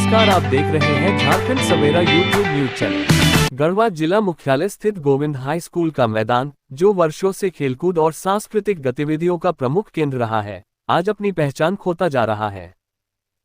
नमस्कार, आप देख रहे हैं झारखंड सवेरा यूट्यूब न्यूज चैनल। गढ़वा जिला मुख्यालय स्थित गोविंद हाई स्कूल का मैदान, जो वर्षों से खेलकूद और सांस्कृतिक गतिविधियों का प्रमुख केंद्र रहा है, आज अपनी पहचान खोता जा रहा है।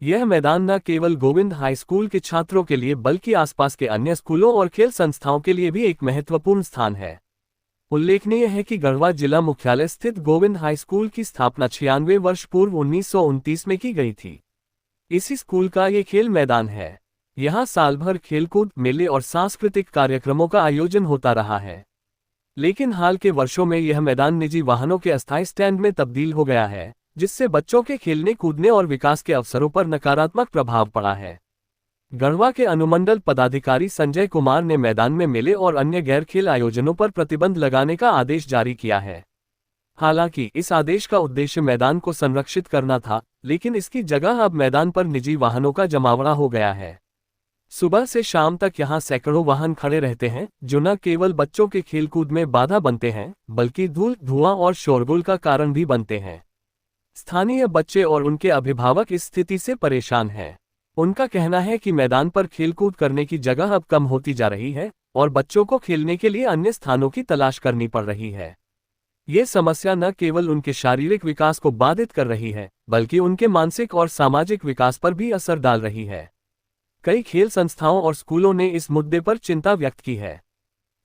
यह मैदान न केवल गोविंद हाई स्कूल के छात्रों के लिए बल्कि आसपास के अन्य स्कूलों और खेल संस्थाओं के लिए भी एक महत्वपूर्ण स्थान है। उल्लेखनीय है कि गढ़वा जिला मुख्यालय स्थित गोविंद हाई स्कूल की स्थापना 96 वर्ष पूर्व 1929 में की गई थी। इसी स्कूल का ये खेल मैदान है। यहाँ साल भर खेलकूद, मेले और सांस्कृतिक कार्यक्रमों का आयोजन होता रहा है। लेकिन हाल के वर्षों में यह मैदान निजी वाहनों के अस्थायी स्टैंड में तब्दील हो गया है, जिससे बच्चों के खेलने कूदने और विकास के अवसरों पर नकारात्मक प्रभाव पड़ा है। गढ़वा के अनुमंडल पदाधिकारी संजय कुमार ने मैदान में मेले और अन्य गैर खेल आयोजनों पर प्रतिबंध लगाने का आदेश जारी किया है। हालांकि इस आदेश का उद्देश्य मैदान को संरक्षित करना था, लेकिन इसकी जगह अब मैदान पर निजी वाहनों का जमावड़ा हो गया है। सुबह से शाम तक यहां सैकड़ों वाहन खड़े रहते हैं, जो न केवल बच्चों के खेलकूद में बाधा बनते हैं, बल्कि धूल, धुआं और शोरगुल का कारण भी बनते हैं। स्थानीय बच्चे और उनके अभिभावक इस स्थिति से परेशान हैं। उनका कहना है कि मैदान पर खेलकूद करने की जगह अब कम होती जा रही है और बच्चों को खेलने के लिए अन्य स्थानों की तलाश करनी पड़ रही है। ये समस्या न केवल उनके शारीरिक विकास को बाधित कर रही है, बल्कि उनके मानसिक और सामाजिक विकास पर भी असर डाल रही है। कई खेल संस्थाओं और स्कूलों ने इस मुद्दे पर चिंता व्यक्त की है।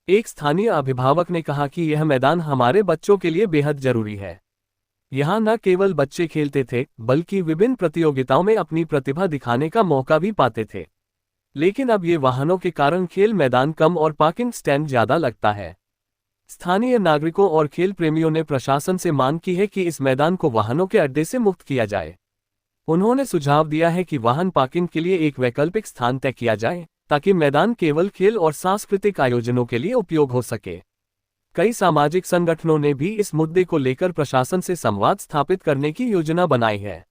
एक स्थानीय अभिभावक ने कहा कि यह मैदान हमारे बच्चों के लिए बेहद जरूरी है। यहाँ न केवल बच्चे खेलते थे, बल्कि विभिन्न प्रतियोगिताओं में अपनी प्रतिभा दिखाने का मौका भी पाते थे। लेकिन अब ये वाहनों के कारण खेल मैदान कम और पार्किंग स्टैंड ज्यादा लगता है। स्थानीय नागरिकों और खेल प्रेमियों ने प्रशासन से मांग की है कि इस मैदान को वाहनों के अड्डे से मुक्त किया जाए। उन्होंने सुझाव दिया है कि वाहन पार्किंग के लिए एक वैकल्पिक स्थान तय किया जाए, ताकि मैदान केवल खेल और सांस्कृतिक आयोजनों के लिए उपयोग हो सके। कई सामाजिक संगठनों ने भी इस मुद्दे को लेकर प्रशासन से संवाद स्थापित करने की योजना बनाई है।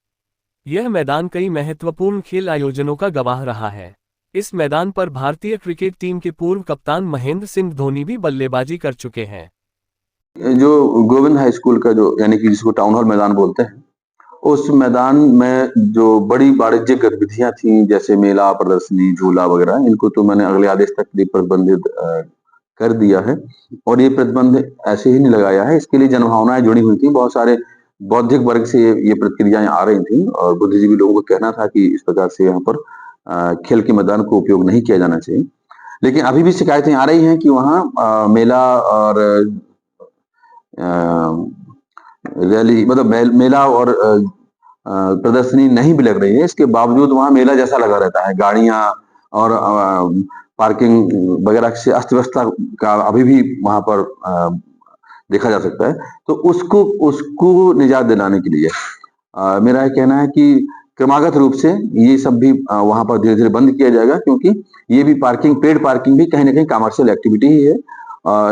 यह मैदान कई महत्वपूर्ण खेल आयोजनों का गवाह रहा है। इस मैदान पर भारतीय क्रिकेट टीम के पूर्व कप्तान महेंद्र सिंह धोनी भी बल्लेबाजी कर चुके हैं। जो गोविंद हाई स्कूल का जो यानी कि जिसको टाउन हॉल मैदान बोलते हैं, उस मैदान में जो बड़ी वाणिज्यिक गतिविधियां थी, जैसे मेला, प्रदर्शनी, झूला वगैरह, इनको तो मैंने अगले आदेश तक प्रतिबंधित कर दिया है। और ये प्रतिबंध ऐसे ही नहीं लगाया है, इसके लिए जनभावनाएं जुड़ी हुई थी। बहुत सारे बौद्धिक वर्ग से ये प्रतिक्रियाएं आ रही थी और बुद्धिजीवी लोगों को कहना था कि इस प्रकार से यहाँ पर खेल के मैदान को उपयोग नहीं किया जाना चाहिए। लेकिन अभी भी शिकायतें आ रही हैं कि वहाँ मेला और रैली, मतलब मेला और प्रदर्शनी नहीं भी लग रही है। इसके बावजूद वहाँ मेला जैसा लगा रहता है। गाड़ियां और पार्किंग वगैरह से अस्त व्यवस्था का अभी भी वहां पर देखा जा सकता है। तो उसको निजात दिलाने के लिए मेरा यह कहना है कि क्रमागत रूप से ये सब भी वहां पर धीरे धीरे बंद किया जाएगा, क्योंकि ये भी पेड पार्किंग भी कहीं ना कहीं कमर्शियल एक्टिविटी ही है।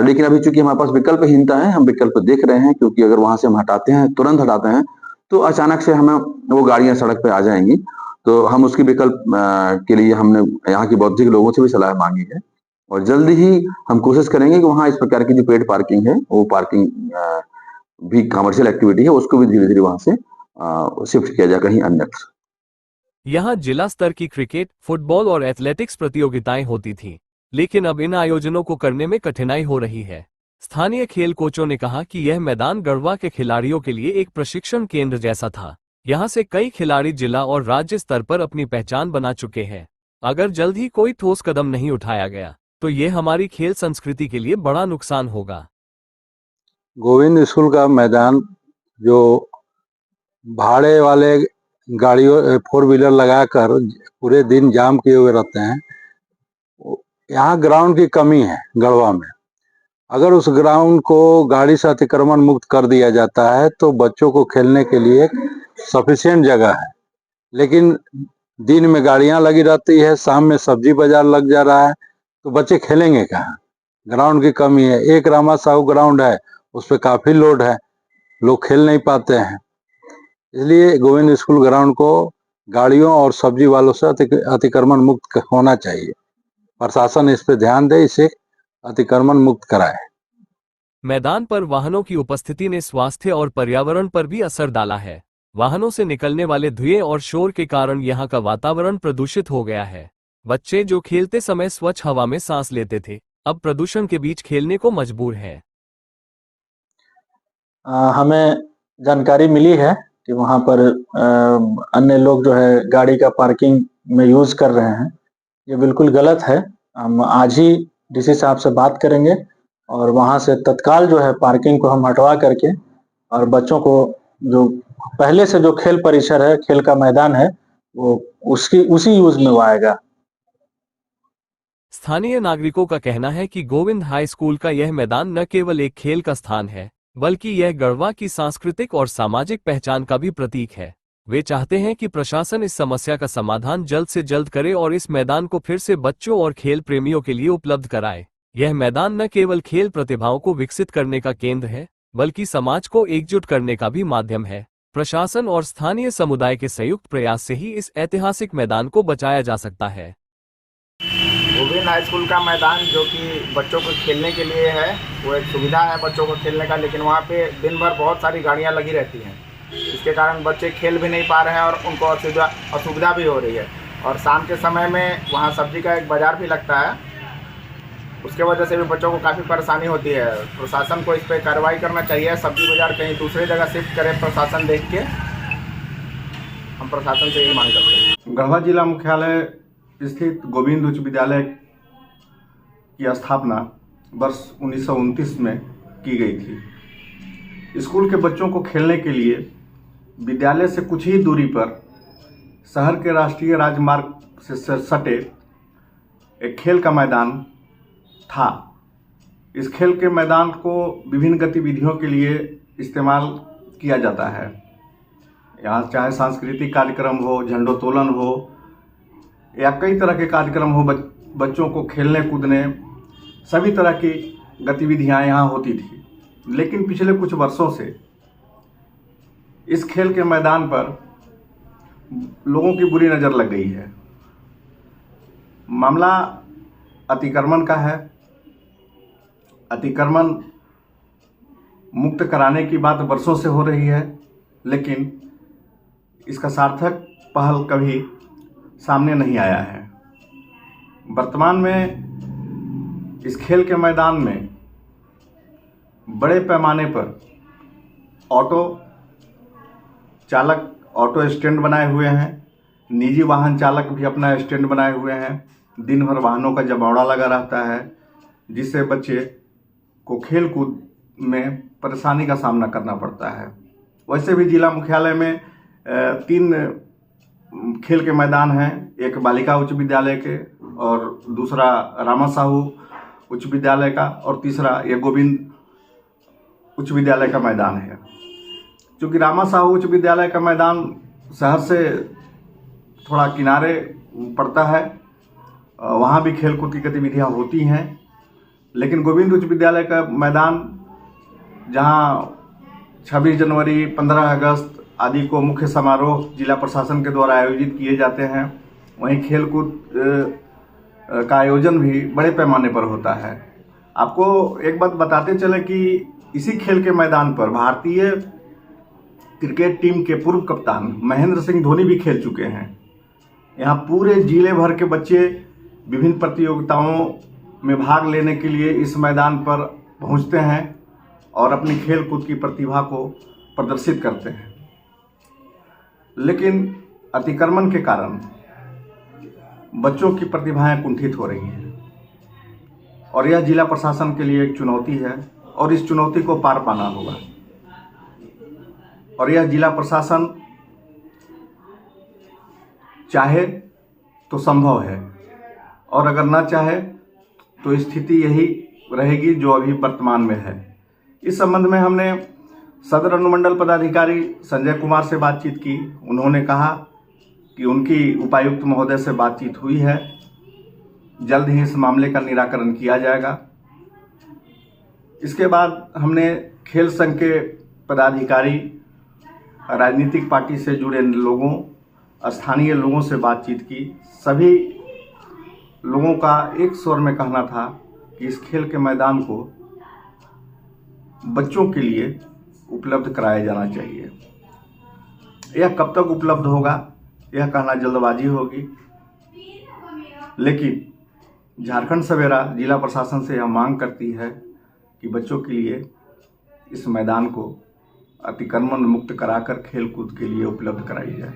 लेकिन अभी चूंकि हमारे पास विकल्पहीनता है, हम विकल्प देख रहे हैं, क्योंकि अगर वहां से हम हटाते हैं, तुरंत हटाते हैं, तो अचानक से हमें वो गाड़ियां सड़क पे आ जाएंगी। तो हम उसके विकल्प के लिए हमने यहाँ के बौद्धिक लोगों से भी सलाह मांगी है और जल्दी ही हम कोशिश करेंगे कि वहाँ इस प्रकार की जो पेड पार्किंग है, वो पार्किंग भी कमर्शियल एक्टिविटी है, उसको भी धीरे धीरे वहां से शिफ्ट किया जाए कहीं अन्यत्र। यहाँ जिला स्तर की क्रिकेट, फुटबॉल और एथलेटिक्स प्रतियोगिताएं होती थीं, लेकिन अब इन आयोजनों को करने में कठिनाई हो रही है। स्थानीय खेल कोचों ने कहा कि यह मैदान गढ़वा के खिलाड़ियों के लिए एक प्रशिक्षण केंद्र जैसा था। यहाँ से कई खिलाड़ी जिला और राज्य स्तर पर अपनी पहचान बना चुके हैं। अगर जल्द ही कोई ठोस कदम नहीं उठाया गया, तो ये हमारी खेल संस्कृति के लिए बड़ा नुकसान होगा। गोविंद स्कूल का मैदान जो भाड़े वाले गाड़ियों 4 व्हीलर लगाकर पूरे दिन जाम किए हुए रहते हैं, यहाँ ग्राउंड की कमी है गढ़वा में। अगर उस ग्राउंड को गाड़ी से अतिक्रमण मुक्त कर दिया जाता है तो बच्चों को खेलने के लिए सफिशिएंट जगह है। लेकिन दिन में गाड़ियां लगी रहती है, शाम में सब्जी बाजार लग जा रहा है, तो बच्चे खेलेंगे कहाँ? ग्राउंड की कमी है। एक रामा साहू ग्राउंड है, उस पर काफी लोड है, लोग खेल नहीं पाते हैं। इसलिए गोविंद स्कूल ग्राउंड को गाड़ियों और सब्जी वालों से अतिक्रमण मुक्त होना चाहिए। प्रशासन इस पे ध्यान दे, इसे अतिक्रमण मुक्त कराए। मैदान पर वाहनों की उपस्थिति ने स्वास्थ्य और पर्यावरण पर भी असर डाला है। वाहनों से निकलने वाले धुएं और शोर के कारण यहाँ का वातावरण प्रदूषित हो गया है। बच्चे जो खेलते समय स्वच्छ हवा में सांस लेते थे, अब प्रदूषण के बीच खेलने को मजबूर हैं। हमें जानकारी मिली है कि वहाँ पर अन्य लोग जो है गाड़ी का पार्किंग में यूज कर रहे हैं। ये बिल्कुल गलत है। हम आज ही डीसी साहब से बात करेंगे और वहाँ से तत्काल जो है पार्किंग को हम हटवा करके और बच्चों को जो पहले से जो खेल परिसर है, खेल का मैदान है, वो उसी यूज में वो आएगा। स्थानीय नागरिकों का कहना है कि गोविंद हाई स्कूल का यह मैदान न केवल एक खेल का स्थान है, बल्कि यह गढ़वा की सांस्कृतिक और सामाजिक पहचान का भी प्रतीक है। वे चाहते हैं कि प्रशासन इस समस्या का समाधान जल्द से जल्द करे और इस मैदान को फिर से बच्चों और खेल प्रेमियों के लिए उपलब्ध कराए। यह मैदान न केवल खेल प्रतिभाओं को विकसित करने का केंद्र है, बल्कि समाज को एकजुट करने का भी माध्यम है। प्रशासन और स्थानीय समुदाय के संयुक्त प्रयास से ही इस ऐतिहासिक मैदान को बचाया जा सकता है। गोविंद हाई स्कूल का मैदान जो कि बच्चों को खेलने के लिए है, वो एक सुविधा है बच्चों को खेलने का, लेकिन वहाँ पे दिन भर बहुत सारी गाड़ियाँ लगी रहती हैं। इसके कारण बच्चे खेल भी नहीं पा रहे हैं और उनको असुविधा भी हो रही है। और शाम के समय में वहाँ सब्जी का एक बाज़ार भी लगता है, उसके वजह से भी बच्चों को काफ़ी परेशानी होती है। प्रशासन को इस पर कार्रवाई करना चाहिए। सब्जी बाज़ार कहीं दूसरी जगह शिफ्ट करे प्रशासन, देख के हम प्रशासन से यही मांग करते हैं। गढ़वा जिला मुख्यालय स्थित गोविंद उच्च विद्यालय की स्थापना वर्ष 1929 में की गई थी। स्कूल के बच्चों को खेलने के लिए विद्यालय से कुछ ही दूरी पर शहर के राष्ट्रीय राजमार्ग से सटे एक खेल का मैदान था। इस खेल के मैदान को विभिन्न गतिविधियों के लिए इस्तेमाल किया जाता है। यहाँ चाहे सांस्कृतिक कार्यक्रम हो, झंडोत्तोलन हो या कई तरह के कार्यक्रम हो, बच्चों को खेलने कूदने सभी तरह की गतिविधियां यहाँ होती थी। लेकिन पिछले कुछ वर्षों से इस खेल के मैदान पर लोगों की बुरी नज़र लग गई है। मामला अतिक्रमण का है। अतिक्रमण मुक्त कराने की बात वर्षों से हो रही है, लेकिन इसका सार्थक पहल कभी सामने नहीं आया है। वर्तमान में इस खेल के मैदान में बड़े पैमाने पर ऑटो चालक ऑटो स्टैंड बनाए हुए हैं। निजी वाहन चालक भी अपना स्टैंड बनाए हुए हैं। दिन भर वाहनों का जमावड़ा लगा रहता है, जिससे बच्चे को खेल कूद में परेशानी का सामना करना पड़ता है। वैसे भी जिला मुख्यालय में 3 खेल के मैदान हैं। एक बालिका उच्च विद्यालय के, और दूसरा रामा साहू उच्च विद्यालय का, और तीसरा ये गोविंद उच्च विद्यालय का मैदान है। क्योंकि रामा साहू उच्च विद्यालय का मैदान शहर से थोड़ा किनारे पड़ता है, वहाँ भी खेल कूद की गतिविधियाँ होती हैं। लेकिन गोविंद उच्च विद्यालय का मैदान, जहाँ 26 जनवरी 15 अगस्त आदि को मुख्य समारोह जिला प्रशासन के द्वारा आयोजित किए जाते हैं, वहीं खेल कूद का आयोजन भी बड़े पैमाने पर होता है। आपको एक बात बताते चले कि इसी खेल के मैदान पर भारतीय क्रिकेट टीम के पूर्व कप्तान महेंद्र सिंह धोनी भी खेल चुके हैं। यहाँ पूरे जिले भर के बच्चे विभिन्न प्रतियोगिताओं में भाग लेने के लिए इस मैदान पर पहुँचते हैं और अपनी खेल कूद की प्रतिभा को प्रदर्शित करते हैं। लेकिन अतिक्रमण के कारण बच्चों की प्रतिभाएं कुंठित हो रही हैं और यह जिला प्रशासन के लिए एक चुनौती है और इस चुनौती को पार पाना होगा। और यह जिला प्रशासन चाहे तो संभव है, और अगर ना चाहे तो स्थिति यही रहेगी जो अभी वर्तमान में है। इस संबंध में हमने सदर अनुमंडल पदाधिकारी संजय कुमार से बातचीत की। उन्होंने कहा कि उनकी उपायुक्त महोदय से बातचीत हुई है, जल्द ही इस मामले का निराकरण किया जाएगा। इसके बाद हमने खेल संघ के पदाधिकारी, राजनीतिक पार्टी से जुड़े लोगों, स्थानीय लोगों से बातचीत की। सभी लोगों का एक स्वर में कहना था कि इस खेल के मैदान को बच्चों के लिए उपलब्ध कराया जाना चाहिए। यह कब तक उपलब्ध होगा यह कहना जल्दबाजी होगी, लेकिन झारखंड सवेरा जिला प्रशासन से यह मांग करती है कि बच्चों के लिए इस मैदान को अतिक्रमण मुक्त कराकर खेल कूद के लिए उपलब्ध कराई जाए।